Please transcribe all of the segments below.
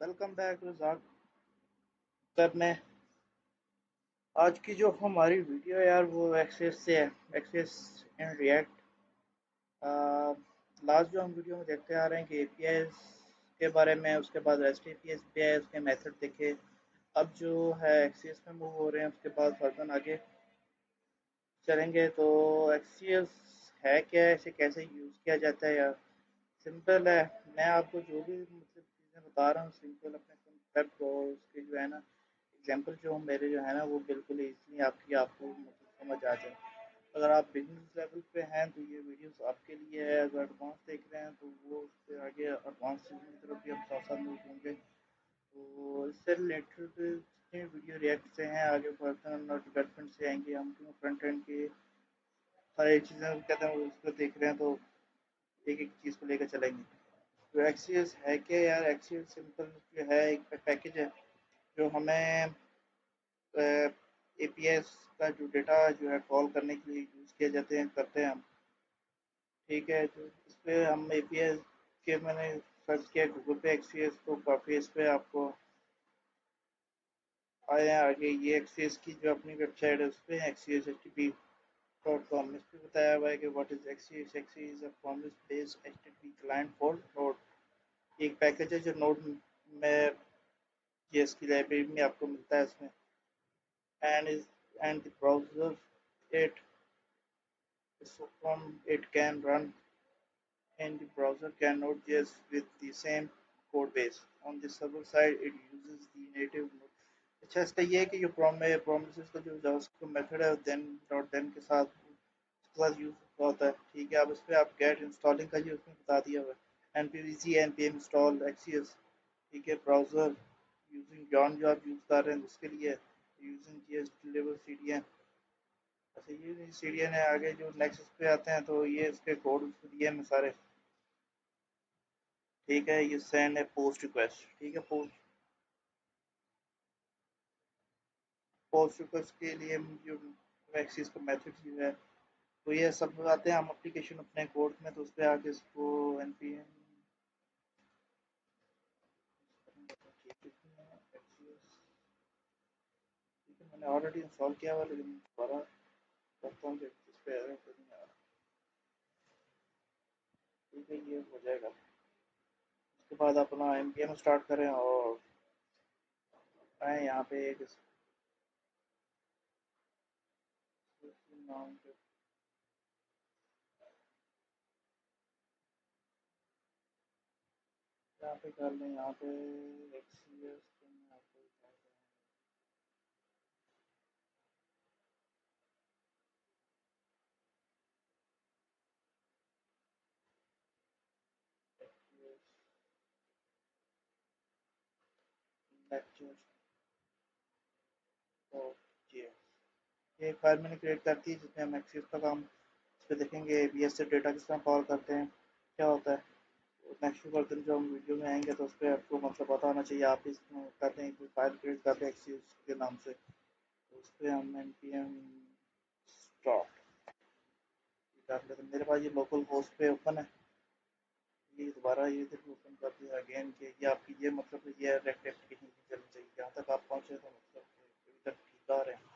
Welcome back Razzaq करने। आज की जो हमारी वीडियो है यार वो एक्सेस से है। Access in react. लास्ट जो हम वीडियो में देखते आ रहे हैं कि एपीआईज के बारे में, उसके बाद रेस्ट एपीआईज पे है, उसके मेथड देखे। अब जो है एक्सेस में मूव हो रहे हैं, उसके बाद फर्दर आगे चलेंगे। तो एक्सेस है क्या है, इसे कैसे यूज़ किया जाता है यार। सिंपल है। मैं आपको जो भी मतलब चीज़ें बता रहा हूँ सिंपल अपने कंसेप्ट को, उसके जो है ना एग्जांपल जो मेरे जो है ना वो बिल्कुल ईज़िली आपको मतलब समझ आ जाए। अगर आप बिज़नेस लेवल पे हैं तो ये वीडियोस आपके लिए है। अगर एडवांस देख रहे हैं तो वो उससे आगे एडवांस चीज़ों की तरफ भी हम साथ-साथ मूव होंगे। तो इससे रिलेटेड जितने वीडियो रिएक्ट से हैं, आगे फर्दर और डेवलपमेंट से आएँगे हम, क्यों फ्रंट एंड के सारी चीज़ें कहते हैं उसको देख रहे हैं तो एक-एक चीज़ को लेकर चलेंगे। तो एक्सियस है क्या यार। एक्सियस सिंपल जो है एक पैकेज है जो हमें एपीएस का जो डेटा जो है कॉल करने के लिए यूज़ किए जाते हैं करते हैं हम। ठीक है, तो इस पे हम एपीएस के मैंने सर्च किया गूगल पे एक्सियस, तो काफ़ी इस पे आपको आए हैं आगे। ये एक्सियस की जो अपनी वेबसाइट है उस पर एक्सियस http.com, इस पे बताया हुआ है कि what is Axios. Axios is a promise based HTTP client for Node. एक पैकेज है जो नोड में जेएस की लाइब्रेरी में आपको मिलता है इसमें। And is and the browser it so from it can run in the browser can Node.js with the same code base. On the server side, it uses the native Node. अच्छा, इसका ये है कि जो promises का जो JavaScript method है then dot then के साथ उसके साथ यूज होता है। ठीक है, अब इस पे आप गेट इंस्टॉलिंग का जो उसमें बता दिया हुआ है, npvc npm install axios। ठीक है, ब्राउजर यूजिंग जॉन जो आप यूज कर रहे हैं उसके लिए यूजिंग js deliver cdn। अच्छा, ये सीरियन है। आगे जो नेक्स्ट पे आते हैं तो ये इसके कोड दिए हैं सारे। ठीक है, ये सेंड है पोस्ट रिक्वेस्ट। ठीक है, पोस्ट रिक्वेस्ट के लिए जो एक्सिस का मेथड जो है तो ये सब आते हैं हम एप्लीकेशन अपने कोड में, तो उस पर आके इसको npm ठीक है, मैंने ऑलरेडी इंस्टॉल किया हुआ लेकिन दोबारा करता हूँ कि इस पर एरर तो नहीं आ रहा। ठीक है, ये हो जाएगा। उसके बाद अपना npm स्टार्ट करें और आए यहाँ पे एक नाम पे यहाँ पे कर लें। यहाँ पे एक्सियस लेक्चर ये एक फाइल मैंने क्रिएट कर दी जिसमें हम एक्सिस का काम इस पर देखेंगे। एबीएस से डेटा किस तरह कॉल करते हैं, क्या होता है। नेक्स्ट वर्जन जो हम वीडियो में आएंगे तो उस पर आपको मतलब पता होना चाहिए। आप इस करते हैं कोई फाइल क्रिएट करते हैं एक्सिस के नाम से, तो उस पर हम npm स्टार्ट कर लेते हैं। मेरे पास ये लोकल होस्ट पे ओपन है। ये दोबारा ये देखो ओपन कर दिया अगेन कि ये आपकी ये मतलब ये रेक्ट एप्लीकेशन की चलनी चाहिए। जहाँ तक आप पहुँचे तो मतलब अभी तक ठीक आ रहे हैं।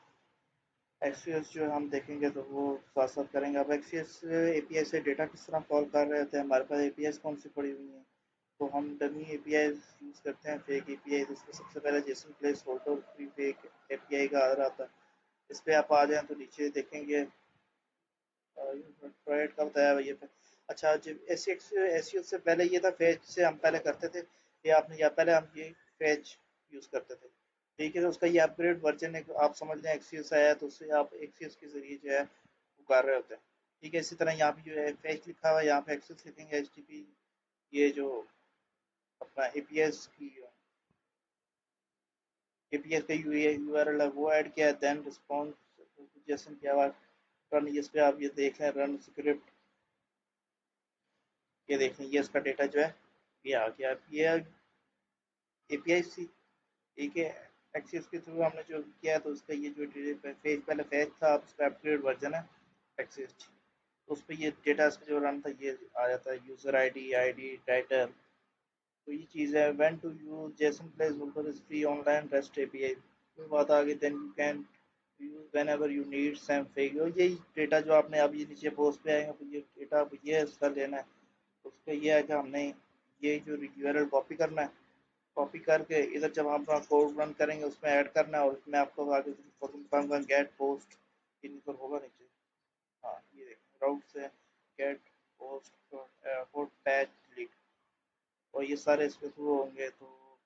एक्सियस जो हम देखेंगे तो वो साथ साथ करेंगे। अब एक्सियस एपीआई से डेटा किस तरह कॉल कर रहे थे, हमारे पास एपीआई कौन सी पड़ी हुई हैं। तो हम डमी एपीआई यूज़ करते हैं, फेक एपीआई। जिसमें सबसे पहले Jason place holder free fake API का आ रहा था। इस पर आप आ जाएँ तो नीचे देखेंगे प्रोवाइड का बताया हुआ ये पे। अच्छा, जब एसईएक्स से पहले ये था फेच से हम पहले करते थे। ये आपने या पहले हम ये फेच यूज़ करते थे। ठीक है, तो उसका ये अपग्रेड वर्जन है। आप समझ लें एक्सियस आया तो उससे आप एक्सियस के ज़रिए जो है वो कर रहे होते हैं। ठीक है, इसी तरह यहाँ पे जो है फेच लिखा हुआ है, यहाँ पे एक्सेस लिखेंगे एचटीटीपी। ये जो अपना एपीएस का यूआरएल है वो ऐड किया है। देन रिस्पॉन्स जेसन किया हुआ रन। इस पे आप ये देख लें रन स्क्रिप्ट। ये देख लें ये इसका डेटा जो है ये आ गया। ये एपीआई सी ठीक है। एक्सिस के थ्रू हमने जो किया तो उसका ये जो फेज पहले फेज था, अब उसका अपग्रेड वर्जन है एक्सिस। तो उस पर ये डेटा इस पे जो रन था ये आ जाता है यूज़र आईडी आईडी टाइटल। तो ये चीज़ है when to use JSON placeholder is free online REST API. कोई बात आ गई then you can use whenever you need some fake. और ये डेटा जो आपने अभी नीचे पोस्ट पे आएगा तो ये डेटा ये है इसका लेना है। उसका ये है कि हमने ये जो यूआरएल कॉपी करना है, कॉपी करके इधर जब हम अपना कोड रन करेंगे उसमें ऐड करना है और उसमें आपको आगे कंफर्म गेट पोस्ट इन पर होगा नीचे। हाँ ये देखिए राउट से get post post patch delete और ये सारे इस पे थ्रू होंगे। तो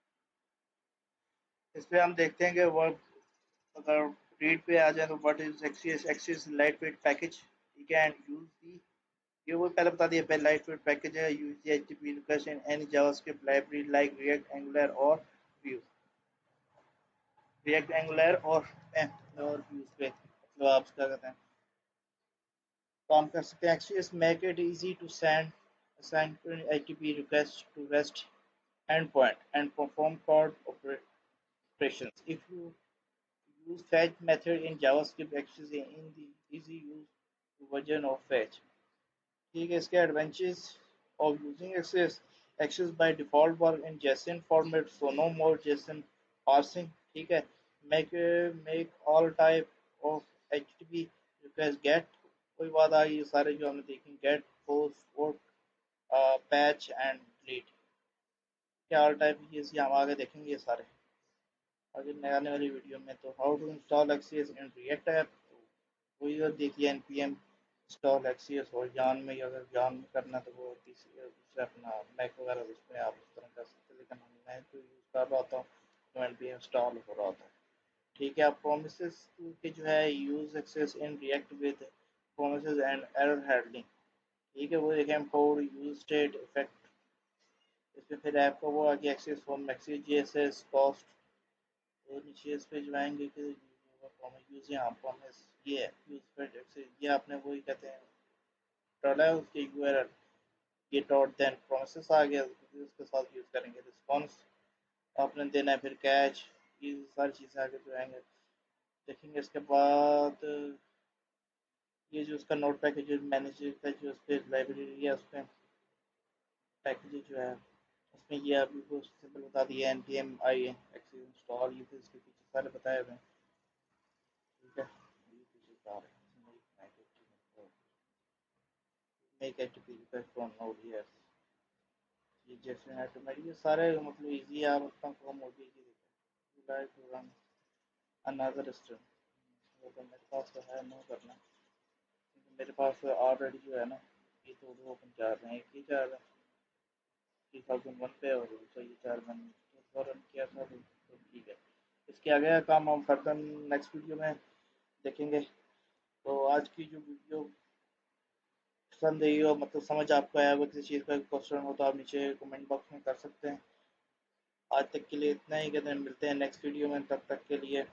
इस पे हम देखते हैं कि वर्क अगर रीड पे आ जाए तो what is axis axis light weight package you can use the. ये वो पहले बता दिया पहले लाइट वेट पैकेज है use the HTTP request in any JavaScript library like react angular और व्यू। रिएक्ट एंगुलर और व्यूज पे मतलब आप क्या कहते हैं काम कर सकते हैं। Axios make it easy to send HTTP request to REST endpoint and perform code operations. If you use fetch method in JavaScript access in the easy use version of fetch। ठीक है इसके advantages of using access by default work in JSON format so no more JSON parsing। ठीक है make all type of HTTP request get। कोई बात आ गई ये सारे जो हमने देखें get post port patch and delete क्या ऑल टाइप ये हम आगे देखेंगे ये सारे आगे नए आने वाली वीडियो में। तो how to install Axios in React app वही और देखिए एनपीएम इंस्टॉल एक्सियस और जान में अगर जान में करना तो वो दूसरा अपना मैक वगैरह उसमें आप उस तरह कर सकते हैं। लेकिन मैं तो यूज़ कर रहा था तो एनपीएम इंस्टॉल हो रहा था। ठीक है आप प्रोमिसेस के जो है use Axios in React with promises and error handling. ठीक है वो देखें कोड यूज स्टेट इफेक्ट। इसमें फिर आपका वो आ गया Axios form Axios GSS cost और नीचे इस पे जो आएंगे कि यूज यहाँ प्रॉमिस ये है यूज फिट एक्सेस ये आपने वही कहते हैं डाला है उसके यूआरएल ये डॉट देन प्रोसेस आ गया उसके साथ यूज करेंगे रिस्पॉन्स आपने देना है फिर कैच ये सारी चीज़ें आगे जो आएंगे देखेंगे। इसके बाद ये जो उसका नोट पैकेज मैनेज का जो उस पर लाइब्रेरी है उसमें पैकेज जो है उसमें ये अभी को सिंपल बता दिया एन पी एम आई एक्सेस इंस्टॉल ये फिर इसके पीछे सारे बताए हुए हैं। ठीक है ये पीछे बता रहे हैं make HTTP request from node yes ये जैसे ऑटोमेटिक ये सारे मतलब इजी है आप अपना काम हो गया ये like to run another stream वो तो मेरे पास तो है नो करना क्योंकि मेरे पास ऑलरेडी जो है ना ये तो दो ओपन चार रहे हैं एक ही चार है 2001 पे और दूसरा ये चार मैंने रन किया था तो ठीक है। इसके आगे का काम हम फर्दर नेक्स्ट वीडियो में देखेंगे। तो आज की जो वीडियो पसंद आई हो मतलब समझ आपको आया हो किसी चीज़ का क्वेश्चन हो तो आप नीचे कमेंट बॉक्स में कर सकते हैं। आज तक के लिए इतना ही कहते हैं मिलते हैं नेक्स्ट वीडियो में तब तक के लिए